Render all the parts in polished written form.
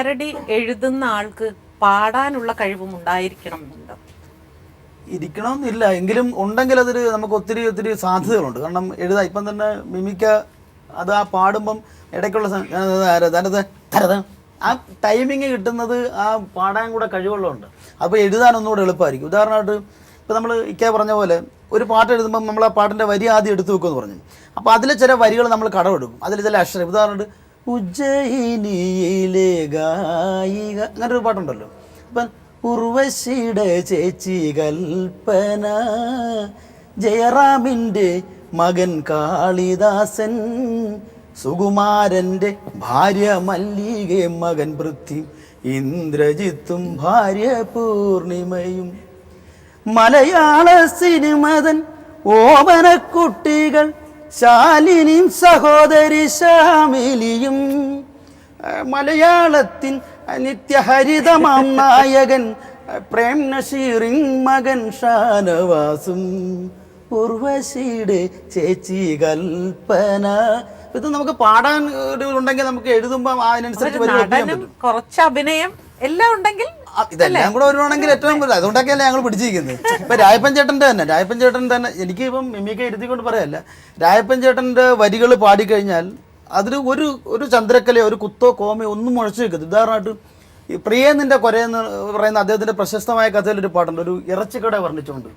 Parody എഴുതുന്ന ആൾക്ക് പാടാനുള്ള കഴിവും ഉണ്ടായിരിക്കണം എന്നുണ്ടോ? ഇരിക്കണമെന്നില്ല, എങ്കിലും ഉണ്ടെങ്കിൽ അതിൽ നമുക്ക് ഒത്തിരി ഒത്തിരി സാധ്യതകളുണ്ട്. കാരണം എഴുതാം ഇപ്പം തന്നെ മിമിക്ക അത് ആ പാടുമ്പം ഇടയ്ക്കുള്ള ആ ടൈമിങ് കിട്ടുന്നത് ആ പാടാൻ കൂടെ കഴിവുള്ളതുണ്ട്. അപ്പോൾ എഴുതാൻ ഒന്നുകൂടെ എളുപ്പമായിരിക്കും. ഉദാഹരണമായിട്ട് ഇപ്പോൾ നമ്മൾ ഇക്ക പറഞ്ഞ പോലെ ഒരു പാട്ട് എഴുതുമ്പം നമ്മൾ ആ പാട്ടിൻ്റെ വരി ആദ്യം എടുത്തു വെക്കുമെന്ന് പറഞ്ഞു. അപ്പോൾ അതിലെ ചില വരികൾ നമ്മൾ കടമെടുക്കും, അതിൽ ചില അക്ഷരം. ഉദാഹരണമായിട്ട് ഉജ്ജയിനിയിലെ ഗായിക അങ്ങനൊരു പാട്ടുണ്ടല്ലോ. അപ്പം ഉർവശിയുടെ ചേച്ചി കൽപ്പന, ജയറാമിൻ്റെ മകൻ കാളിദാസൻ, സുകുമാരൻ്റെ ഭാര്യ മല്ലിക, മകൻ പൃഥ്വി, ഇന്ദ്രജിത്തും ഭാര്യ പൂർണിമയും, മലയാള സിനിമതൻ ഓമനക്കുട്ടികൾ ശാലിനിയും സഹോദരി ശാമിലിയും, മലയാളത്തിൻ നിത്യഹരിതമാം നായകൻ പ്രേം നസീറിൻ മകൻ ഷാനവാസും, ഉർവശിയുടെ ചേച്ചി കൽപ്പന. ഇത് നമുക്ക് പാടാൻ ഉണ്ടെങ്കിൽ നമുക്ക് എഴുതുമ്പോൾ അതിനനുസരിച്ച് കുറച്ച് അഭിനയം എല്ലാം ഉണ്ടെങ്കിൽ ഇതെല്ലാം കൂടെ വരുവാണെങ്കിൽ ഏറ്റവും കൂടുതൽ അതുകൊണ്ടൊക്കെയല്ലേ ഞങ്ങൾ പിടിച്ചിരിക്കുന്നത്. ഇപ്പം രായപ്പൻ ചേട്ടൻ തന്നെ എനിക്ക് ഇപ്പം മിമിക്ക ഇരുത്തിക്കൊണ്ട് പറയല്ല, രായപ്പൻ ചേട്ടൻ്റെ വരികൾ പാടിക്കഴിഞ്ഞാൽ അതിൽ ഒരു ചന്ദ്രക്കലയോ ഒരു കുത്തോ കോമയോ ഒന്നും മുഴച്ചു വെക്കരുത്. ഉദാഹരണമായിട്ട് ഈ പ്രിയെന്നിൻ്റെ കൊരയെന്ന് പറയുന്ന അദ്ദേഹത്തിൻ്റെ പ്രശസ്തമായ കഥയിലൊരു പാട്ടുണ്ട്, ഒരു ഇറച്ചിക്കട വർണ്ണിച്ചുകൊണ്ട്.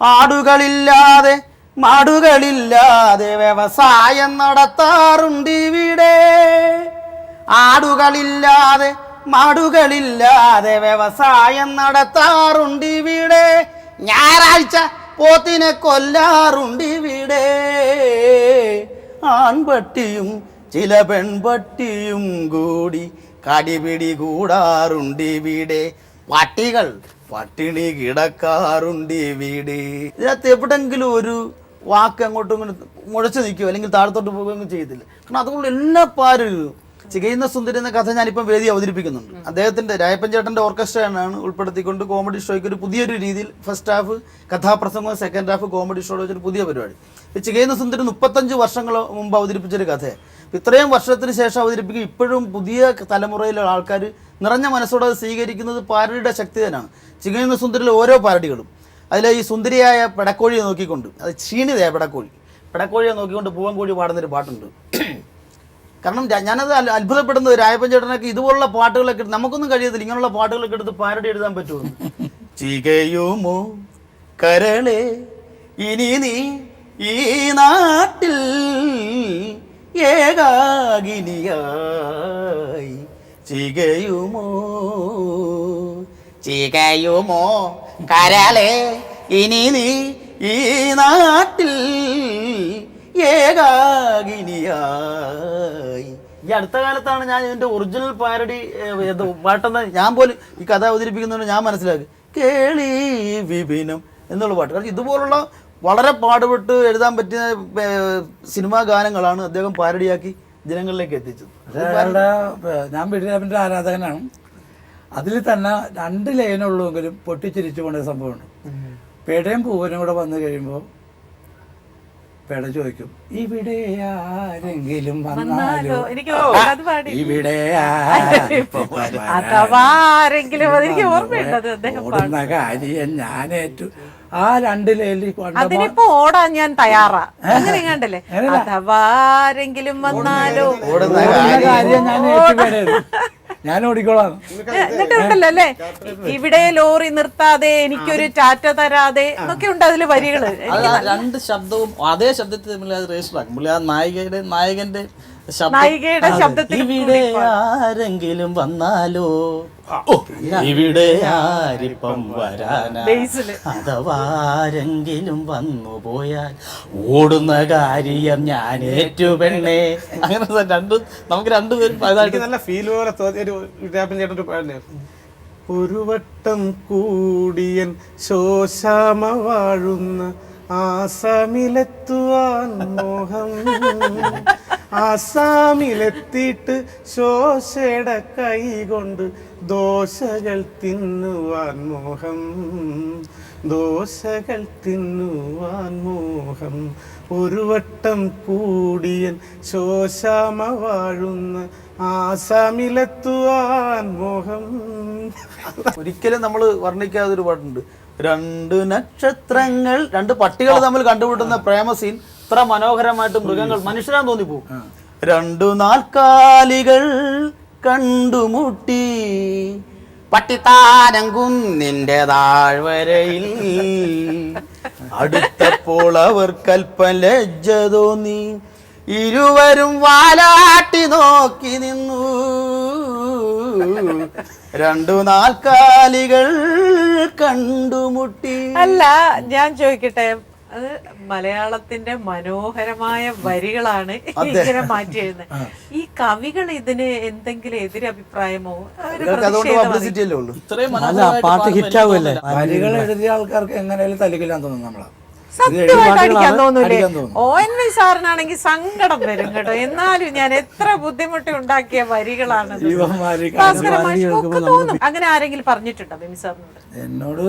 ആടുകളില്ലാതെ മാടുകളില്ലാതെ വ്യവസായം നടത്താറുണ്ട് ഇവിടെ, ആടുകളില്ലാതെ മാടുകളില്ലാതെ വ്യവസായം നടത്താറുണ്ട് ഇവിടെ, ഞായറാഴ്ച പോത്തിനെ കൊല്ലാറുണ്ട് ഇവിടെ, ആൺപട്ടിയും ചില പെൺപട്ടിയും കൂടി കടിപിടി കൂടാറുണ്ട് ഇവിടെ, പട്ടികൾ പട്ടിണി കിടക്കാറുണ്ട് ഇവിടെ. ഇതിനകത്ത് എവിടെങ്കിലും ഒരു വാക്ക് അങ്ങോട്ടും ഇങ്ങോട്ടും മുഴച്ചു നിൽക്കുകയോ അല്ലെങ്കിൽ താഴത്തോട്ട് പോവുകയൊന്നും ചെയ്തില്ല. കാരണം അതുകൊണ്ട് എല്ലാ പാരും ചികയുന്ന സുന്ദരി എന്ന കഥ ഞാനിപ്പം വേദി അവതരിപ്പിക്കുന്നുണ്ട്. അദ്ദേഹത്തിൻ്റെ രായപ്പൻ ചേട്ടൻ്റെ ഓർക്കസ്ട്രയാണ് ഉൾപ്പെടുത്തിക്കൊണ്ട് കോമഡി ഷോയ്ക്ക് ഒരു പുതിയൊരു രീതിയിൽ ഫസ്റ്റ് ഹാഫ് കഥാപ്രസംഗവും സെക്കൻഡ് ഹാഫ് കോമഡി ഷോയുടെ വെച്ചൊരു പുതിയ പരിപാടി. ചികയുന്ന സുന്ദരി 35 വർഷങ്ങൾ മുമ്പ് അവതരിപ്പിച്ചൊരു കഥയാണ്. ഇത്രയും വർഷത്തിന് ശേഷം അവതരിപ്പിക്കുക ഇപ്പോഴും പുതിയ തലമുറയിലുള്ള ആൾക്കാർ നിറഞ്ഞ മനസ്സോടെ അത് സ്വീകരിക്കുന്നത് പാരഡിയുടെ ശക്തി തന്നെയാണ്. ചികയുന്ന സുന്ദരിയിലെ ഓരോ പാരഡികളും അതിൽ ഈ സുന്ദരിയായ പെടക്കോഴിയെ നോക്കിക്കൊണ്ട്, അത് ക്ഷീണിതയായ പെടക്കോഴിയെ നോക്കിക്കൊണ്ട് പൂവൻകോഴി പാടുന്നൊരു പാട്ടുണ്ട്. കാരണം ഞാനത് അത്ഭുതപ്പെടുന്നത് രായപ്പൻ ചേട്ടനൊക്കെ ഇതുപോലുള്ള പാട്ടുകളൊക്കെ നമുക്കൊന്നും കഴിയത്തില്ല, ഇങ്ങനെയുള്ള പാട്ടുകളൊക്കെ എടുത്ത് പാരഡി എഴുതാൻ പറ്റുമോ? ചികയുമോ കരളെ ഇനി നീ ഈ നാട്ടിൽ ഏകാകിനിയായി, ചികയുമോ കരളെ ഇനി നീ ഈ നാട്ടിൽ ഏകാകിനിയായി. ഈ അടുത്ത കാലത്താണ് ഞാൻ ഇതിൻ്റെ ഒറിജിനൽ പാരഡി പാട്ടെന്ന് ഞാൻ പോലും ഈ കഥ അവതരിപ്പിക്കുന്നതുകൊണ്ട് ഞാൻ മനസ്സിലാക്കി, കേളി വിപിനം എന്നുള്ള പാട്ട്. കാരണം ഇതുപോലുള്ള വളരെ പാടുപെട്ട് എഴുതാൻ പറ്റിയ സിനിമാ ഗാനങ്ങളാണ് അദ്ദേഹം പാരഡിയാക്കി ജനങ്ങളിലേക്ക് എത്തിച്ചത്. ഞാൻ വിജയരാമൻ്റെ ആരാധകനാണ്. അതിൽ തന്നെ 2 ലൈനുള്ളൂവെങ്കിലും പൊട്ടിച്ചിരിച്ചു പോണ സംഭവമുണ്ട്. പേടയും പൂവനും കൂടെ വന്നു കഴിയുമ്പോൾ പേട ചോദിക്കും, ഇവിടെ ആരെങ്കിലും വന്നാലോ, ഇവിടെ ഓടുന്ന കാര്യം ഞാനേറ്റു. ആ 2 ലൈനിൽ അതിനിപ്പോ ഓടാൻ ഞാൻ തയ്യാറാ, അങ്ങനെ കണ്ടല്ലേ, അഥവാരെങ്കിലും വന്നാലോ ഓടുന്ന കാര്യം ഞാൻ ഏറ്റു, ഞാൻ ഓടിക്കോളാം. എന്നിട്ടുണ്ടല്ലോ അല്ലേ, ഇവിടെ ലോറി നിർത്താതെ എനിക്കൊരു ടാറ്റ തരാതെ എന്നൊക്കെ ഉണ്ട് അതില് വരികള്. 2 ശബ്ദവും അതേ ശബ്ദത്തിൽ രജിസ്റ്റർ ആക്കും. ആ നായകന്റെ ശബ്ദത്തിൽ ഇവിടെ ആരെങ്കിലും വന്നാലോ, ഇവിടെ ആരിപ്പം വരാനാ, അഥവാരെങ്കിലും വന്നു പോയാൽ ഓടുന്ന കാര്യം ഞാൻ ഏറ്റു പെണ്ണേ. അങ്ങനെ നമുക്ക് രണ്ടുപേരും നല്ല ഫീൽ പോലെ തോന്നിയ ഒരു വട്ടം കൂടിയൻ ശോശാമ വാഴുന്ന ആസാമിലെത്തുവാൻ മോഹം, ആസാമിലെത്തിയിട്ട് ശോശയുടെ കൈ കൊണ്ട് ദോശകൾ തിന്നുവാൻ മോഹം, ദോശകൾ തിന്നുവാൻ മോഹം. ഒരു വട്ടം കൂടിയൻ ശോശാമ വാഴുന്ന ആസാമിലെത്തുവാൻ മോഹം. ഒരിക്കലും നമ്മൾ വർണ്ണിക്കാതെ ഒരു പാട്ടുണ്ട്, രണ്ട് നക്ഷത്രങ്ങൾ, രണ്ട് പട്ടികൾ തമ്മിൽ കണ്ടുമുട്ടുന്ന പ്രേമ സീൻ ഇത്ര മനോഹരമായിട്ട് മൃഗങ്ങൾ മനുഷ്യരാന്ന് തോന്നിപ്പോവും. രണ്ടു നാൽക്കാലികൾ കണ്ടുമുട്ടി പട്ടിത്താനങ്കും നിന്റെ താഴ്വരയിൽ, അടുത്തപ്പോൾ അവർ കൽപ്പന ലജ്ജ തോന്നി, ഇരുവരും വാലാട്ടി നോക്കി നിന്നു. രണ്ടു നാൽക്കാലികൾ കണ്ടുമുട്ടി. അല്ല, ഞാൻ ചോദിക്കട്ടെ, അത് മലയാളത്തിന്റെ മനോഹരമായ വരികളാണ് ഇങ്ങനെ മാറ്റി എഴുതുന്നത്. ഈ കവികൾ ഇതിന് എന്തെങ്കിലും എതിരഭിപ്രായമോ പബ്ലിസിറ്റി അല്ലേ ഉള്ളൂ? പാട്ട് ഹിറ്റാവല്ലേ? വരികൾ എഴുതിയ ആൾക്കാർക്ക് എങ്ങനെയാലും തലിക്കില്ലാന്ന് തോന്നുന്നു നമ്മളെ. സത്യമായിട്ട് അടിക്കാൻ തോന്നൂലേ? ONV സാറിനാണെങ്കിൽ സങ്കടം വരും കേട്ടോ. എന്നാലും ഞാൻ എത്ര ബുദ്ധിമുട്ടി ഉണ്ടാക്കിയ വരികളാണ്. അങ്ങനെ ആരെങ്കിലും പറഞ്ഞിട്ടുണ്ടോ ബിമി സാറിനോട്? എന്നോട്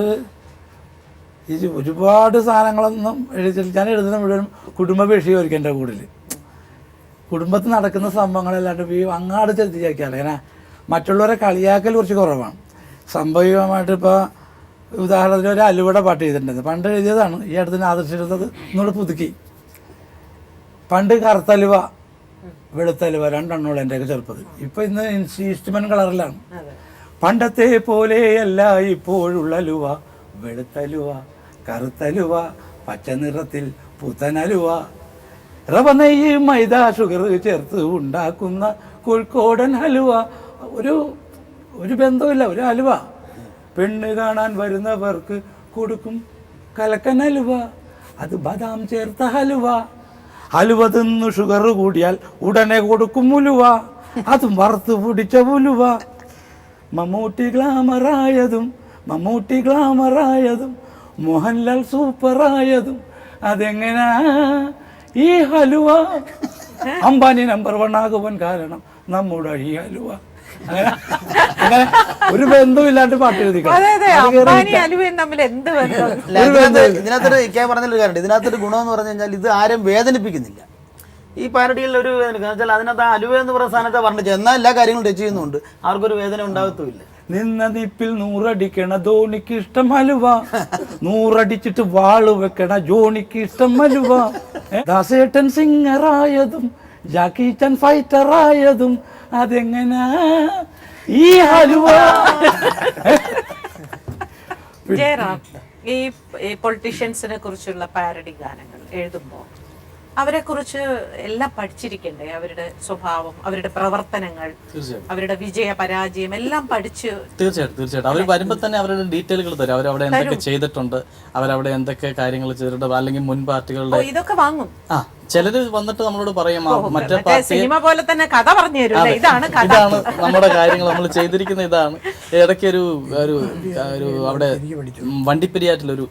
ഈ ഒരുപാട് സാധനങ്ങളൊന്നും എഴുതിച്ചില്ല. ഞാൻ എഴുതുന്ന മുഴുവൻ കുടുംബ വിഷയമായിരിക്കും എൻ്റെ കൂടുതൽ. കുടുംബത്തിൽ നടക്കുന്ന സംഭവങ്ങളല്ലാണ്ട് അങ്ങാട് ചെലുത്തിയാക്കിയാൽ അങ്ങനെ മറ്റുള്ളവരെ കളിയാക്കൽ കുറച്ച് കുറവാണ്. സംഭവമായിട്ട് ഇപ്പോൾ ഉദാഹരണത്തിന് ഒരു അലുവയുടെ പാട്ട് ചെയ്തിട്ടുണ്ടായിരുന്നു. പണ്ട് എഴുതിയതാണ്, ഈ അടുത്തിന് ആദർശിച്ചത് ഒന്നുകൂടെ പുതുക്കി. പണ്ട് കറുത്തലുവ വെളുത്തലുവ രണ്ടെണ്ണോളം എൻ്റെയൊക്കെ ചെറുപ്പത്തിൽ. ഇപ്പം ഇന്ന് ഇൻസ്ട്രുമെന്റ് കളറിലാണ്. പണ്ടത്തെ പോലെയല്ല ഇപ്പോഴുള്ള അലുവ, വെളുത്തലുവ കറുത്തലുവ പച്ച നിറത്തിൽ പുത്തനലുവ, റവ നെയ്യ് മൈദ ഷുഗർ ചേർത്ത് ഉണ്ടാക്കുന്ന കോഴിക്കോടൻ ഹലുവ. ഒരു ബന്ധമില്ല, ഒരു ഹലുവ. പെണ്ണ് കാണാൻ വരുന്നവർക്ക് കൊടുക്കും കലക്കൻ ഹലുവ, അത് ബദാം ചേർത്ത ഹലുവ. ഹലുവ തിന്നു ഷുഗർ കൂടിയാൽ ഉടനെ കൊടുക്കും ഉലുവ, അതും വറുത്ത് പിടിച്ച ഉലുവ. മമ്മൂട്ടി ഗ്ലാമറായതും മോഹൻലാൽ സൂപ്പറായതും അതെങ്ങനാ ഈ ഹലുവ. അംബാനി നമ്പർ 1 ആകുവാൻ കാരണം നമ്മുടെ ഈ ഹലുവ. അങ്ങനെ ഒരു ബന്ധമില്ലാണ്ട് പാട്ട് എഴുതി. ഇതിനകത്തൊരു പറഞ്ഞൊരു കാര്യം, ഇതിനകത്തൊരു ഗുണം എന്ന് പറഞ്ഞു കഴിഞ്ഞാൽ ഇത് ആരും വേദനിപ്പിക്കുന്നില്ല. ഈ പാരഡികളിൽ ഒരു വെച്ചാൽ അതിനകത്ത് അലുവ എന്ന് പറയുന്ന സ്ഥാനത്തെ പറഞ്ഞു എന്നാൽ എല്ലാ കാര്യങ്ങളും ടച്ച് ചെയ്യുന്നുണ്ട്, ആർക്കൊരു വേദന ഉണ്ടാകത്തുമില്ല. നിന്ന നിപ്പിൽ 100 അടിക്കണ ധോണിക്ക് ഇഷ്ടം ഹലുവ, 100 അടിച്ചിട്ട് വാള് വെക്കണ ജോണിക്ക് ഇഷ്ടം ഹലുവ. ദാസേട്ടൻ സിംഗറായതും ജാക്കി ചാൻ ഫൈറ്ററായതും അതെങ്ങനാ ഈ ഹലുവ. ജയറാം, ഈ പൊളിറ്റീഷ്യൻസിനെ കുറിച്ചുള്ള പാരഡി ഗാനങ്ങൾ എഴുതുമ്പോൾ അവരെ കുറിച്ച് എല്ലാം പഠിച്ചിരിക്കണ്ടേ? അവരുടെ സ്വഭാവം, അവരുടെ പ്രവർത്തനങ്ങൾ, അവരുടെ വിജയ പരാജയം എല്ലാം പഠിച്ച്. തീർച്ചയായിട്ടും അവർ വരുമ്പോൾ തന്നെ അവരുടെ ഡീറ്റെയിലുകൾ തരും. അവരവിടെ എന്തൊക്കെ ചെയ്തിട്ടുണ്ട്, അവരവിടെ എന്തൊക്കെ കാര്യങ്ങൾ ചെയ്തിട്ടുണ്ട്, അല്ലെങ്കിൽ മുൻ പാർട്ടികളുടെ ഇതൊക്കെ വാങ്ങും. ചിലര് വന്നിട്ട് നമ്മളോട് പറയും മറ്റേ സിനിമ പോലെ തന്നെ കഥ പറഞ്ഞു തരും, ഇതാണ് നമ്മുടെ കാര്യങ്ങൾ നമ്മൾ ചെയ്തിരിക്കുന്ന ഇതാണ്. ഇടയ്ക്ക് ഒരു അവിടെ വണ്ടിപ്പെരിയാറ്റിലൊരു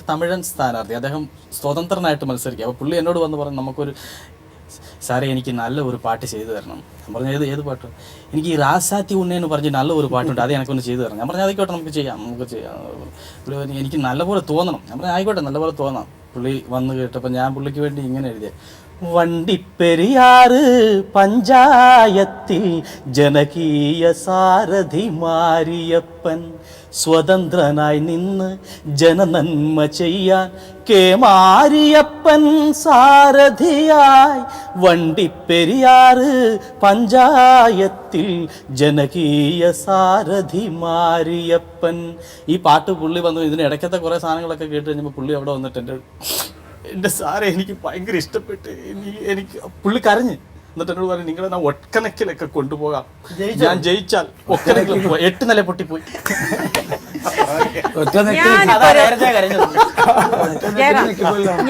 തമിഴൻ സ്ഥാനാർത്ഥി, അദ്ദേഹം സ്വതന്ത്രനായിട്ട് മത്സരിക്കുക. അപ്പോൾ പുള്ളി എന്നോട് വന്ന് പറഞ്ഞു, നമുക്കൊരു സാറേ എനിക്ക് നല്ല ഒരു പാട്ട് ചെയ്തു തരണം. ഞാൻ പറഞ്ഞു ഏത് പാട്ട്? എനിക്ക് ഈ റാസാത്തി ഉണ്ണേന്ന് പറഞ്ഞ് നല്ല ഒരു പാട്ടുണ്ട്, അത് എനിക്കൊന്ന് ചെയ്തു തരണം. ഞാൻ പറഞ്ഞു ആയിക്കോട്ടെ, നമുക്ക് ചെയ്യാം. എനിക്ക് നല്ലപോലെ തോന്നണം. ഞാൻ പറഞ്ഞു ആയിക്കോട്ടെ, നല്ലപോലെ തോന്നാം. പുള്ളി വന്ന് കേട്ടപ്പോൾ ഞാൻ പുള്ളിക്ക് വേണ്ടി ഇങ്ങനെ എഴുതിയ, വണ്ടിപ്പെരിയാറ് പഞ്ചായത്തിൽ ജനകീയ സാരഥി മാരിയപ്പൻ, സ്വതന്ത്രനായി നിന്ന് ജനനന്മ ചെയ്യാൻ കെ മാരിയപ്പൻ സാരഥിയായി. വണ്ടിപ്പെരിയാറ് പഞ്ചായത്തിൽ ജനകീയ സാരഥി മാരിയപ്പൻ. ഈ പാട്ട് പുള്ളി വന്നു. ഇതിന് ഇടയ്ക്കത്തെ കുറേ സാധനങ്ങളൊക്കെ കേട്ട് കഴിഞ്ഞപ്പോൾ പുള്ളി അവിടെ വന്നിട്ട് എൻ്റെ സാറേ എനിക്ക് ഭയങ്കര ഇഷ്ടപ്പെട്ട്, എനിക്ക് പുള്ളി കരഞ്ഞ്. എന്നിട്ട് എന്നോട് പറഞ്ഞു, നിങ്ങളെ ഞാൻ ഒറ്റക്കണക്കിലൊക്കെ കൊണ്ടുപോകാം, ഞാൻ ജയിച്ചാൽ ഒറ്റക്കണക്കിൽ 8 നില പൊട്ടിപ്പോയി.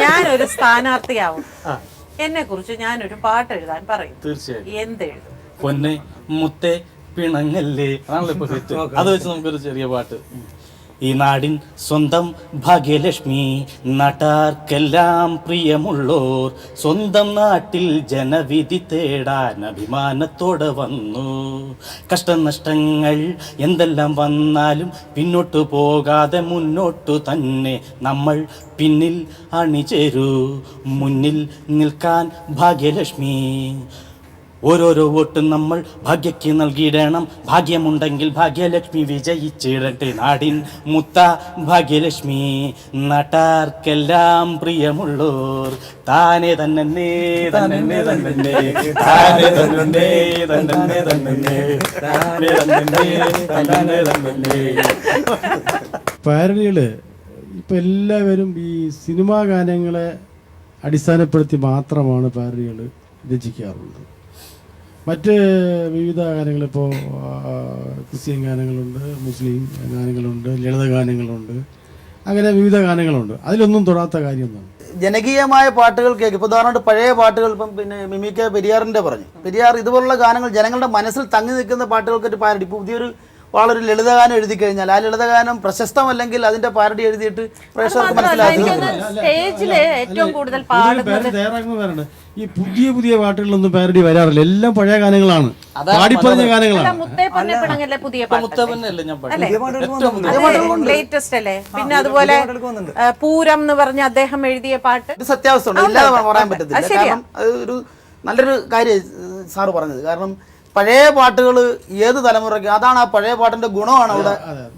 ഞാനൊരു സ്ഥാനാർത്ഥിയാവും, എന്നെ കുറിച്ച് ഞാനൊരു പാട്ട് എഴുതാൻ പറയും. തീർച്ചയായും. എന്തെഴുതും? പൊന്നെ മുത്തേ പിണങ്ങല്ലേ, അതാണല്ലോ ഇപ്പൊ ഹിറ്റ്. അത് വെച്ച് നമുക്കൊരു ചെറിയ പാട്ട്. ഈ നാടിൻ സ്വന്തം ഭാഗ്യലക്ഷ്മി, നാട്ടാർക്കെല്ലാം പ്രിയമുള്ളോർ, സ്വന്തം നാട്ടിൽ ജനവിധി തേടാൻ അഭിമാനത്തോടെ വന്നു. കഷ്ടനഷ്ടങ്ങൾ എന്തെല്ലാം വന്നാലും പിന്നോട്ടു പോകാതെ മുന്നോട്ടു തന്നെ നമ്മൾ പിന്നിൽ അണിചേരൂ, മുന്നിൽ നിൽക്കാൻ ഭാഗ്യലക്ഷ്മി. ഓരോരോ വോട്ടും നമ്മൾ ഭാഗ്യയ്ക്ക് നൽകിയിടണം. ഭാഗ്യമുണ്ടെങ്കിൽ ഭാഗ്യലക്ഷ്മി വിജയിച്ചിടട്ടെ. നാടിൻ മുത്ത ഭാഗ്യലക്ഷ്മി, നാട്ടാർക്കെല്ലാം പ്രിയമുള്ളോർ. താനേ തന്നെ തന്നെ തന്നെ താനേ തന്നെ തന്നെ തന്നെ താനേ തന്നെ തന്നെ. പാരഡികൾ ഇപ്പം എല്ലാവരും ഈ സിനിമാ ഗാനങ്ങളെ അടിസ്ഥാനപ്പെടുത്തി മാത്രമാണ് പാരഡികൾ രചിക്കാറുള്ളത്. മറ്റ് വിവിധ ഗാനങ്ങൾ, ഇപ്പോൾ ക്രിസ്ത്യൻ ഗാനങ്ങളുണ്ട്, മുസ്ലിം ഗാനങ്ങളുണ്ട്, ലളിത ഗാനങ്ങളുണ്ട്, അങ്ങനെ വിവിധ ഗാനങ്ങളുണ്ട്. അതിലൊന്നും തൊടാത്ത കാര്യം എന്താണ്? ജനകീയമായ പാട്ടുകൾ കേൾക്കും. ഇപ്പോൾ ഉദാഹരണമായിട്ട് പഴയ പാട്ടുകൾ, ഇപ്പം പിന്നെ മിമിക്ക പെരിയാറിൻ്റെ പറഞ്ഞു. പെരിയാർ ഇതുപോലുള്ള ഗാനങ്ങൾ ജനങ്ങളുടെ മനസ്സിൽ തങ്ങി നിൽക്കുന്ന പാട്ടുകൾക്കൊരു പാരഡി. ഇപ്പോൾ പുതിയൊരു വളരെ ലളിതഗാനം എഴുതി കഴിഞ്ഞാൽ ആ ലളിതഗാനം പ്രശസ്തമല്ലെങ്കിൽ അതിന്റെ പാരഡി എഴുതിയിട്ട് പ്രേക്ഷകർക്ക് മനസ്സിലാക്കി. സ്റ്റേജില് ഏറ്റവും കൂടുതൽ പാടുന്നത് തയ്യാറാക്കുന്നവരാണ്. ഈ പുതിയ പുതിയ പാട്ടുകളൊന്നും പാരഡി വരാറില്ല, എല്ലാം പഴയ ഗാനങ്ങളാണ്, പാടിപ്പറഞ്ഞ ഗാനങ്ങളാണ്. മുത്തേപ്പന്നെ പിണങ്ങല്ലേ പുതിയ മുത്തപ്പനല്ലേ ഞാൻ ലേറ്റസ്റ്റ് അല്ലേ? പിന്നെ അതുപോലെ പൂരം എന്ന് പറഞ്ഞ അദ്ദേഹം എഴുതിയ പാട്ട് ഇത് സത്യാവസ്ഥ ഉണ്ട്, ഇല്ലാതെ പറയാൻ പറ്റത്തില്ല. കാരണം അത് ഒരു നല്ലൊരു കാര്യം സാറ് പറഞ്ഞത്. കാരണം പഴയ പാട്ടുകൾ ഏത് തലമുറയ്ക്ക് അതാണ് ആ പഴയ പാട്ടിന്റെ ഗുണമാണ് അവിടെ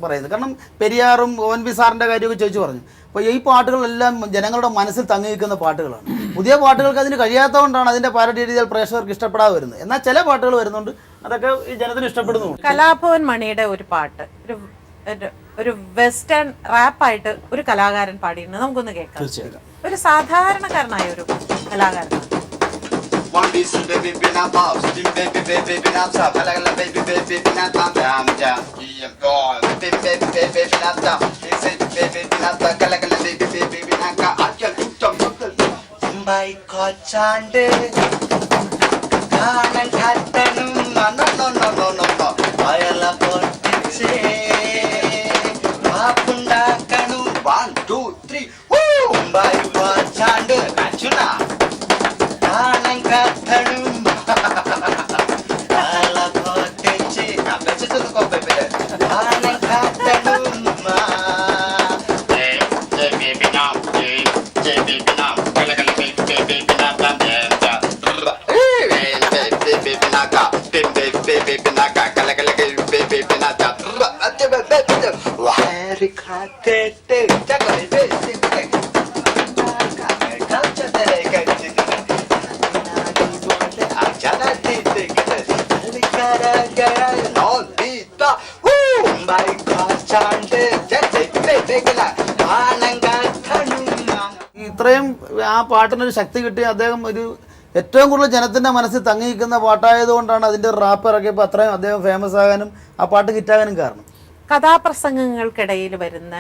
പറയുന്നത്. കാരണം പെരിയാറും ONV സാറിന്റെ കാര്യമൊക്കെ ചോദിച്ചു പറഞ്ഞു. അപ്പോൾ ഈ പാട്ടുകളെല്ലാം ജനങ്ങളുടെ മനസ്സിൽ തങ്ങി നിൽക്കുന്ന പാട്ടുകളാണ്. പുതിയ പാട്ടുകൾക്ക് അതിന് കഴിയാത്തതുകൊണ്ടാണ് അതിന്റെ പാരഡി എഴുതിയാൽ പ്രേക്ഷകർക്ക് ഇഷ്ടപ്പെടാതെ വരുന്നത്. എന്നാൽ ചില പാട്ടുകൾ വരുന്നുണ്ട്, അതൊക്കെ ഈ ജനത്തിന് ഇഷ്ടപ്പെടുന്നു. കലാഭവൻ മണിയുടെ ഒരു പാട്ട്, ഒരു വെസ്റ്റേൺ റാപ്പായിട്ട് ഒരു കലാകാരൻ പാടിയിരുന്നു, നമുക്കൊന്ന് കേൾക്കാം. ഒരു സാധാരണക്കാരനായ ഒരു കലാകാരനാണ്. One piece of baby bin up off, steam baby baby bin up top, la baby baby bin up down down down. Yeah, boy, baby baby baby bin up down, baby baby bin up down, la baby baby bin up down. I can do something. By God, Chande, Kanan Katanum, no no no no no no. I love what you say. Mapunda Kanu, 1 2 3. Woo! By God, Chande, Nachuna. ഇത്രയും ആ പാട്ടിനൊരു ശക്തി കിട്ടി അദ്ദേഹം ഒരു ഏറ്റവും കൂടുതൽ ജനത്തിന്റെ മനസ്സിൽ തങ്ങി നിൽക്കുന്ന പാട്ടായതുകൊണ്ടാണ് അതിന്റെ റാപ്പ് ഇറക്കിയപ്പോൾ അത്രയും അദ്ദേഹം ഫേമസ് ആകാനും ആ പാട്ട് ഹിറ്റാകാനും കാരണം. കഥാപ്രസംഗങ്ങൾക്കിടയിൽ വരുന്ന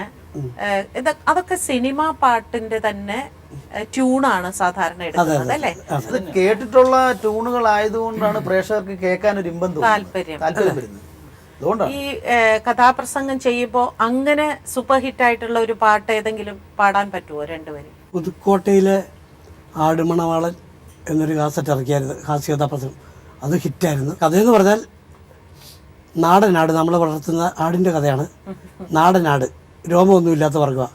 അതൊക്കെ സിനിമാ പാട്ടിന്റെ തന്നെ ട്യൂണാണ് സാധാരണ എടുക്കുന്നത് അല്ലേ? അത് കേട്ടിട്ടുള്ള ട്യൂണുകൾ ആയതുകൊണ്ടാണ് പ്രേക്ഷകർക്ക് കേൾക്കാൻ ഒരു ഇമ്പം താല്പര്യം വരുന്നത്. ഈ കഥാപ്രസംഗം ചെയ്യുമ്പോൾ അങ്ങനെ സൂപ്പർ ഹിറ്റ് ആയിട്ടുള്ള ഒരു പാട്ട് ഏതെങ്കിലും പാടാൻ പറ്റുമോ രണ്ടുപേരും? പുതുക്കോട്ടയിലെ ആടുമണവാളൻ എന്നൊരു കാസറ്റ് ഇറക്കിയായിരുന്നു, ഹാസ്യ കഥാപ്രസംഗം. അത് ഹിറ്റായിരുന്നു. കഥയെന്ന് പറഞ്ഞാൽ നാടനാട്, നമ്മൾ വളർത്തുന്ന ആടിൻ്റെ കഥയാണ്. നാടനാട്, രോമമൊന്നുമില്ലാത്ത വർഗ്ഗമാണ്.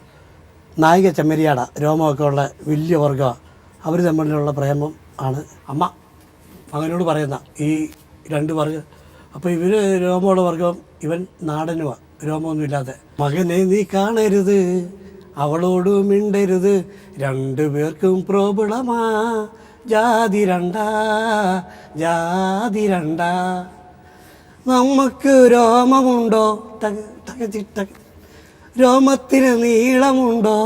നായിക ചെമ്മരിയാട, രോമമൊക്കെ ഉള്ള വലിയ വർഗ്ഗമാണ്. അവർ തമ്മിലുള്ള പ്രേമം ആണ് അമ്മ മകനോട് പറയുന്ന ഈ രണ്ട് വർഗ്ഗം. അപ്പോൾ ഇവർ രോമമുള്ള വർഗ്ഗം, ഇവൻ നാടനുമാണ്, രോമമൊന്നുമില്ലാതെ. മകനെ നീ കാണരുത്, അവളോട് മിണ്ടരുത്, രണ്ടുപേർക്കും പ്രോബ്ലമാ, ജാതി രണ്ടാ ജാതി രണ്ടാ. നമുക്ക് രോമമുണ്ടോ, രോമത്തിന് നീളമുണ്ടോ,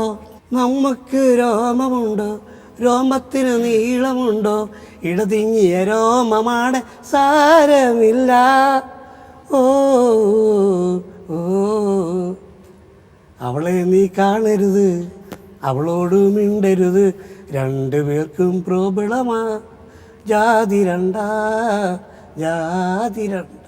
നമുക്ക് രോമമുണ്ടോ, രോമത്തിന് നീളമുണ്ടോ, ഇടതിങ്ങിയ രോമമാണ് സാരമില്ല. ഓ ഓ അവളെ നീ കാണരുത്, അവളോട് മിണ്ടരുത്, രണ്ടുപേർക്കും പ്രോബ്ലമാ, ജാതി രണ്ടാ ജാതി രണ്ട്.